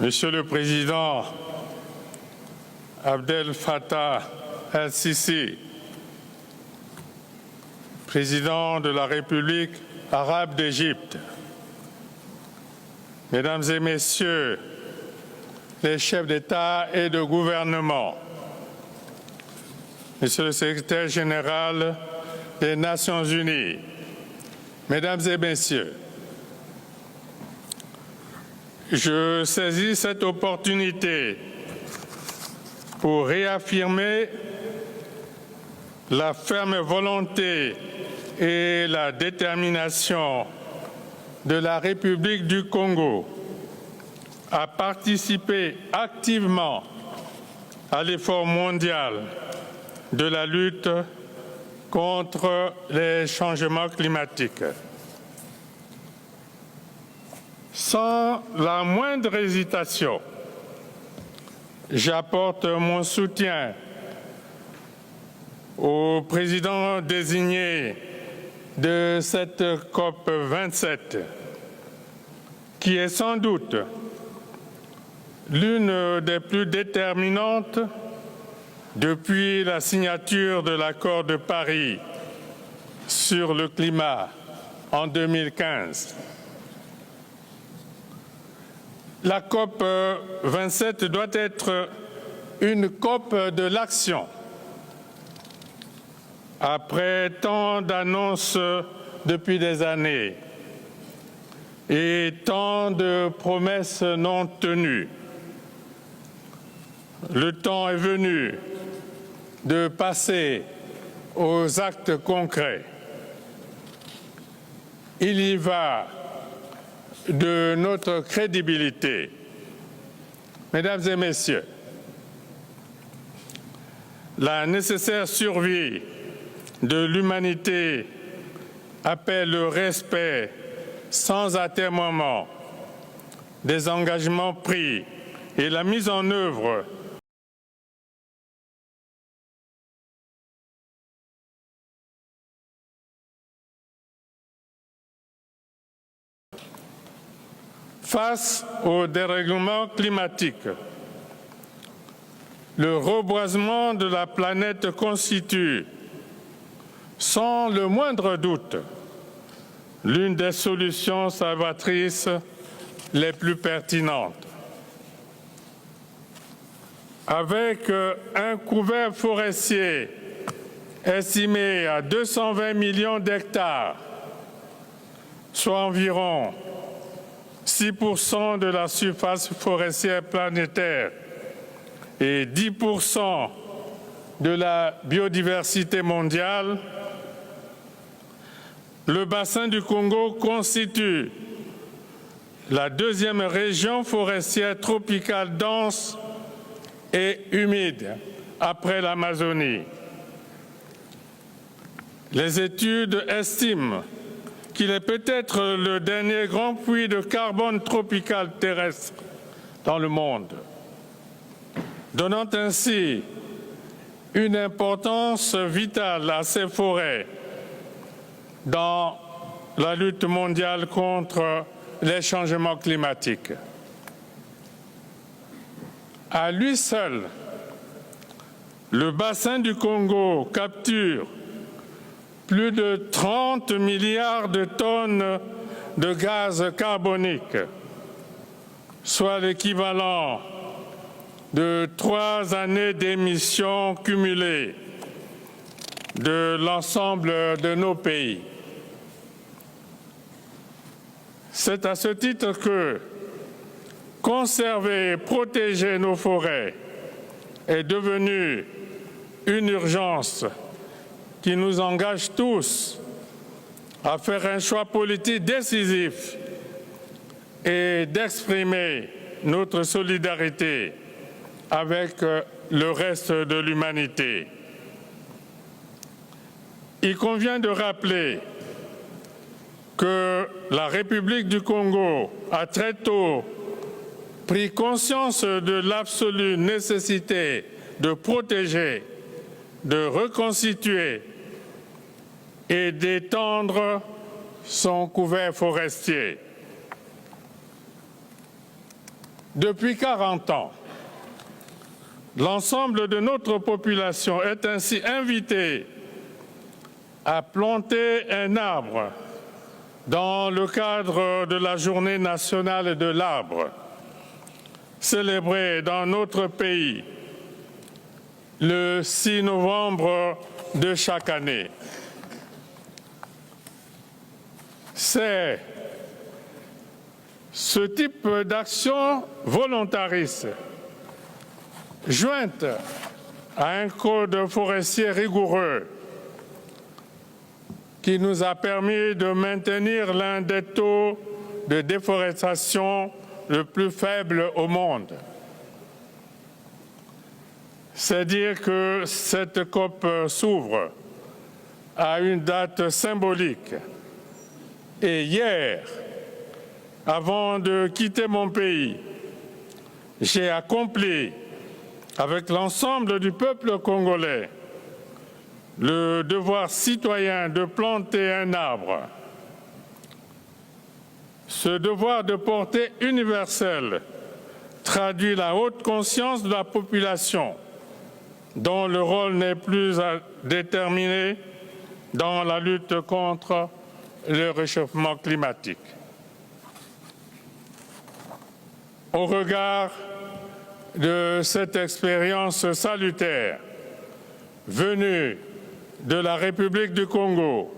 Monsieur le Président Abdel Fattah el-Sisi, Président de la République arabe d'Égypte, Mesdames et Messieurs les chefs d'État et de gouvernement, Monsieur le Secrétaire général des Nations unies, Mesdames et Messieurs, je saisis cette opportunité pour réaffirmer la ferme volonté et la détermination de la République du Congo à participer activement à l'effort mondial de la lutte contre les changements climatiques. Sans la moindre hésitation, j'apporte mon soutien au président désigné de cette COP 27, qui est sans doute l'une des plus déterminantes depuis la signature de l'accord de Paris sur le climat en 2015. La COP 27 doit être une COP de l'action. Après tant d'annonces depuis des années et tant de promesses non tenues, le temps est venu de passer aux actes concrets. Il y va de notre crédibilité. Mesdames et Messieurs, la nécessaire survie de l'humanité appelle le respect sans atermoiement des engagements pris et la mise en œuvre face au dérèglement climatique. Le reboisement de la planète constitue, sans le moindre doute, l'une des solutions salvatrices les plus pertinentes. Avec un couvert forestier estimé à 220 millions d'hectares, soit environ 6% de la surface forestière planétaire et 10% de la biodiversité mondiale, le bassin du Congo constitue la deuxième région forestière tropicale dense et humide après l'Amazonie. Les études estiment qu'il est peut-être le dernier grand puits de carbone tropical terrestre dans le monde, donnant ainsi une importance vitale à ces forêts dans la lutte mondiale contre les changements climatiques. À lui seul, le bassin du Congo capture plus de 30 milliards de tonnes de gaz carbonique, soit l'équivalent de 3 années d'émissions cumulées de l'ensemble de nos pays. C'est à ce titre que conserver et protéger nos forêts est devenu une urgence qui nous engage tous à faire un choix politique décisif et d'exprimer notre solidarité avec le reste de l'humanité. Il convient de rappeler que la République du Congo a très tôt pris conscience de l'absolue nécessité de protéger, de reconstituer et d'étendre son couvert forestier. Depuis 40 ans, l'ensemble de notre population est ainsi invitée à planter un arbre dans le cadre de la Journée nationale de l'arbre, célébrée dans notre pays le 6 novembre de chaque année. C'est ce type d'action volontariste, jointe à un code forestier rigoureux, qui nous a permis de maintenir l'un des taux de déforestation le plus faible au monde. C'est dire que cette COP s'ouvre à une date symbolique. Et hier, avant de quitter mon pays, j'ai accompli avec l'ensemble du peuple congolais le devoir citoyen de planter un arbre. Ce devoir de portée universelle traduit la haute conscience de la population, dont le rôle n'est plus à déterminer dans la lutte contre le réchauffement climatique. Au regard de cette expérience salutaire venue de la République du Congo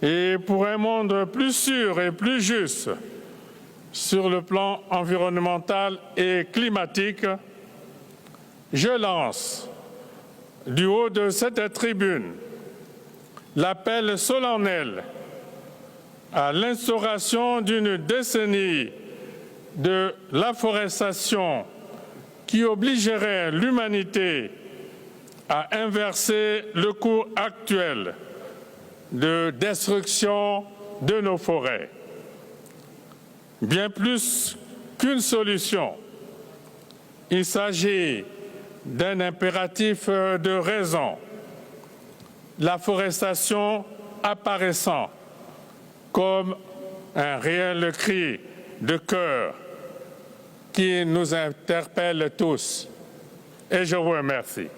et pour un monde plus sûr et plus juste sur le plan environnemental et climatique, je lance du haut de cette tribune l'appel solennel à l'instauration d'une décennie de l'afforestation qui obligerait l'humanité à inverser le cours actuel de destruction de nos forêts. Bien plus qu'une solution, il s'agit d'un impératif de raison, l'afforestation apparaissant comme un réel cri de cœur qui nous interpelle tous. Et je vous remercie.